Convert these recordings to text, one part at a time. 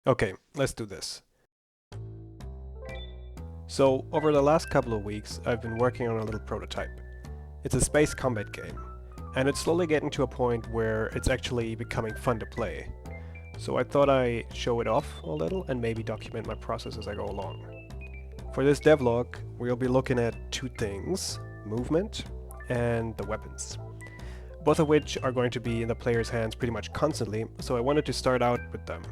Okay, let's do this. So, over the last couple of weeks, I've been working on a little prototype. It's a space combat game, and it's slowly getting to a point where it's actually becoming fun to play. So I thought I'd show it off a little and maybe document my process as I go along. For this devlog, we'll be looking at two things: movement and the weapons. Both of which are going to be in the player's hands pretty much constantly, so I wanted to start out with them.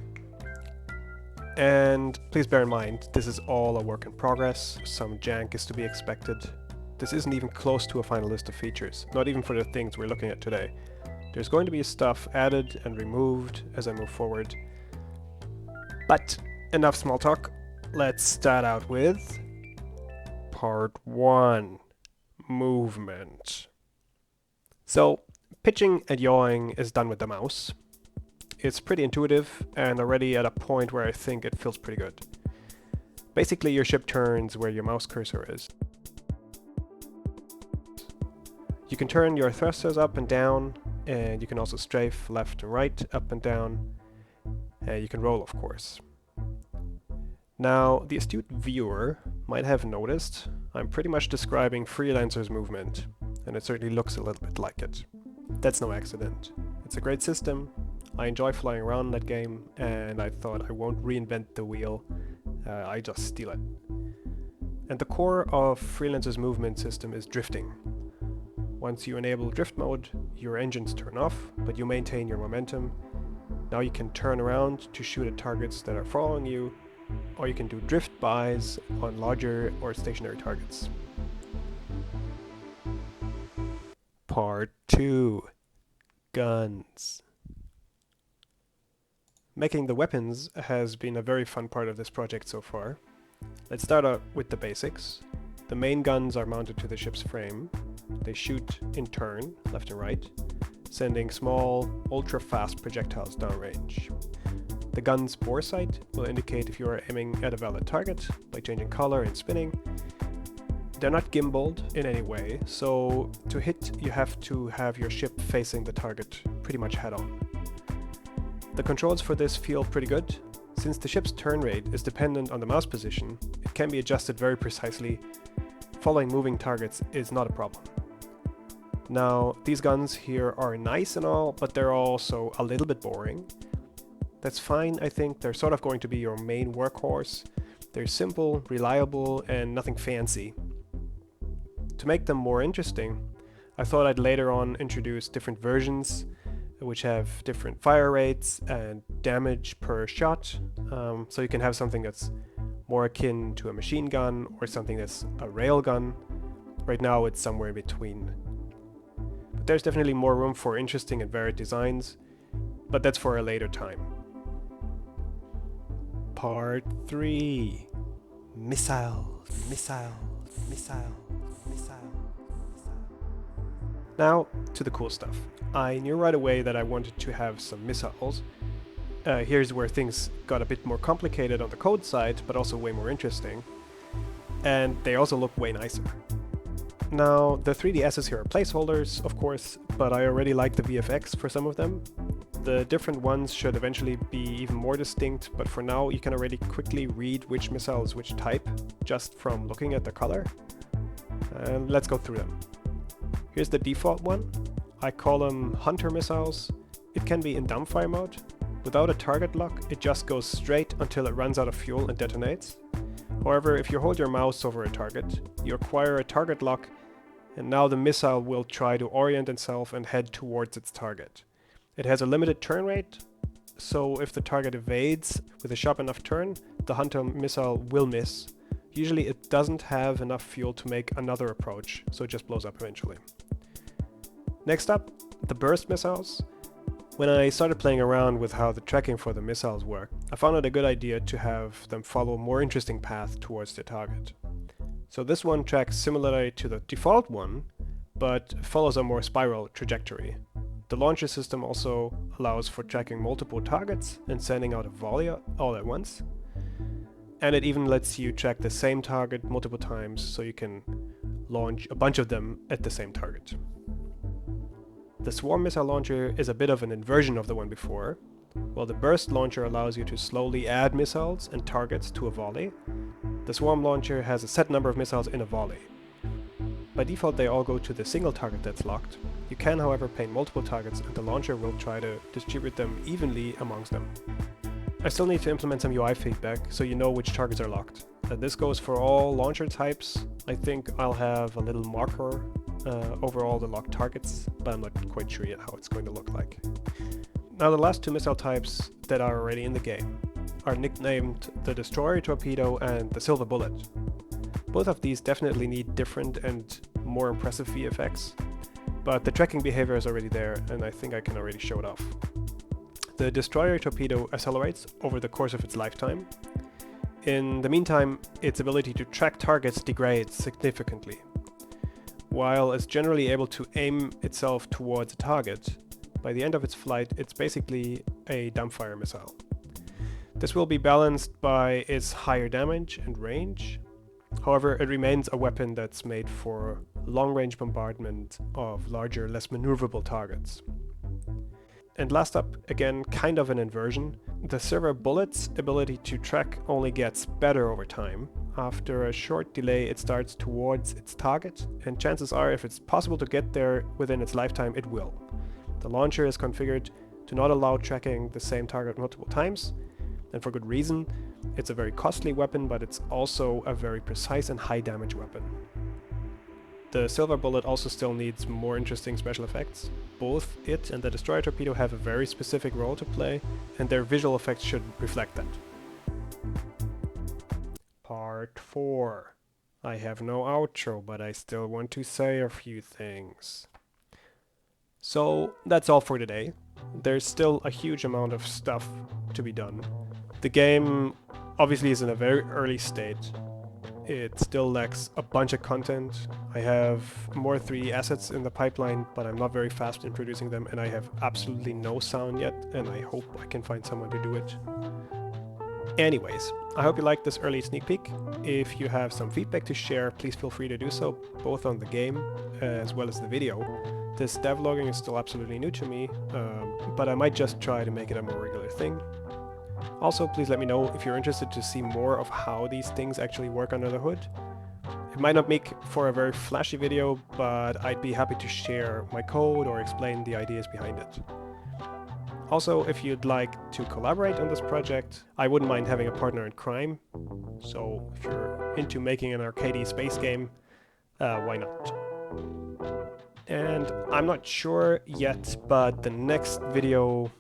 And please bear in mind, this is all a work in progress, some jank is to be expected. This isn't even close to a final list of features, not even for the things we're looking at today. There's going to be stuff added and removed as I move forward. But enough small talk, let's start out with part 1, movement. So, pitching and yawing is done with the mouse. It's pretty intuitive and already at a point where I think it feels pretty good. Basically, your ship turns where your mouse cursor is. You can turn your thrusters up and down, and you can also strafe left and right, up and down. And you can roll, of course. Now, the astute viewer might have noticed I'm pretty much describing Freelancer's movement, and it certainly looks a little bit like it. That's no accident. It's a great system. I enjoy flying around in that game, and I thought I won't reinvent the wheel, I just steal it. And the core of Freelancer's movement system is drifting. Once you enable drift mode, your engines turn off, but you maintain your momentum. Now you can turn around to shoot at targets that are following you, or you can do drift bys on larger or stationary targets. Part 2. Guns. Making the weapons has been a very fun part of this project so far. Let's start out with the basics. The main guns are mounted to the ship's frame. They shoot in turn, left and right, sending small, ultra-fast projectiles downrange. The gun's bore sight will indicate if you are aiming at a valid target by changing color and spinning. They're not gimbaled in any way, so to hit you have to have your ship facing the target pretty much head-on. The controls for this feel pretty good. Since the ship's turn rate is dependent on the mouse position, it can be adjusted very precisely. Following moving targets is not a problem. Now, these guns here are nice and all, but they're also a little bit boring. That's fine, I think. They're sort of going to be your main workhorse. They're simple, reliable, and nothing fancy. To make them more interesting, I thought I'd later on introduce different versions which have different fire rates and damage per shot, so you can have something that's more akin to a machine gun or something that's a rail gun. Right now it's somewhere in between. But there's definitely more room for interesting and varied designs, but that's for a later time. Part 3. Missiles. Now, to the cool stuff. I knew right away that I wanted to have some missiles. Here's where things got a bit more complicated on the code side, but also way more interesting. And they also look way nicer. Now, the 3DSs here are placeholders, of course, but I already like the VFX for some of them. The different ones should eventually be even more distinct, but for now you can already quickly read which missile is which type, just from looking at the color. And let's go through them. Here's the default one. I call them hunter missiles. It can be in dumbfire mode. Without a target lock, it just goes straight until it runs out of fuel and detonates. However, if you hold your mouse over a target, you acquire a target lock, and now the missile will try to orient itself and head towards its target. It has a limited turn rate, so if the target evades with a sharp enough turn, the hunter missile will miss. Usually it doesn't have enough fuel to make another approach, so it just blows up eventually. Next up, the burst missiles. When I started playing around with how the tracking for the missiles work, I found it a good idea to have them follow a more interesting path towards their target. So this one tracks similarly to the default one, but follows a more spiral trajectory. The launcher system also allows for tracking multiple targets and sending out a volley all at once. And it even lets you track the same target multiple times, so you can launch a bunch of them at the same target. The swarm missile launcher is a bit of an inversion of the one before. While the burst launcher allows you to slowly add missiles and targets to a volley, the swarm launcher has a set number of missiles in a volley. By default they all go to the single target that's locked. You can however paint multiple targets and the launcher will try to distribute them evenly amongst them. I still need to implement some UI feedback so you know which targets are locked. This goes for all launcher types. I think I'll have a little marker over all the locked targets, but I'm not quite sure yet how it's going to look like. Now the last two missile types that are already in the game are nicknamed the Destroyer Torpedo and the Silver Bullet. Both of these definitely need different and more impressive VFX, but the tracking behavior is already there and I think I can already show it off. The Destroyer Torpedo accelerates over the course of its lifetime. In the meantime, its ability to track targets degrades significantly. While it's generally able to aim itself towards a target, by the end of its flight it's basically a dumbfire missile. This will be balanced by its higher damage and range. However, it remains a weapon that's made for long-range bombardment of larger, less maneuverable targets. And last up, again, kind of an inversion. The Silver Bullet's ability to track only gets better over time. After a short delay it starts towards its target, and chances are if it's possible to get there within its lifetime, it will. The launcher is configured to not allow tracking the same target multiple times, and for good reason. It's a very costly weapon, but it's also a very precise and high damage weapon. The Silver Bullet also still needs more interesting special effects. Both it and the Destroyer Torpedo have a very specific role to play, and their visual effects should reflect that. Part 4. I have no outro, but I still want to say a few things. So that's all for today. There's still a huge amount of stuff to be done. The game obviously is in a very early state. It still lacks a bunch of content. I have more 3D assets in the pipeline, but I'm not very fast in producing them, and I have absolutely no sound yet, and I hope I can find someone to do it. Anyways, I hope you liked this early sneak peek. If you have some feedback to share, please feel free to do so, both on the game as well as the video. This devlogging is still absolutely new to me, but I might just try to make it a more regular thing. Also, please let me know if you're interested to see more of how these things actually work under the hood. It might not make for a very flashy video, but I'd be happy to share my code or explain the ideas behind it. Also, if you'd like to collaborate on this project, I wouldn't mind having a partner in crime. So if you're into making an arcadey space game, why not? And I'm not sure yet, but the next video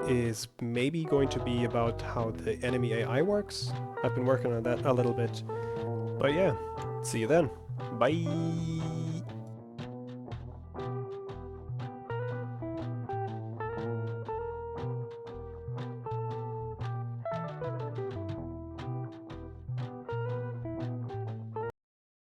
is maybe going to be about how the enemy AI works. I've been working on that a little bit. But yeah, see you then. Bye!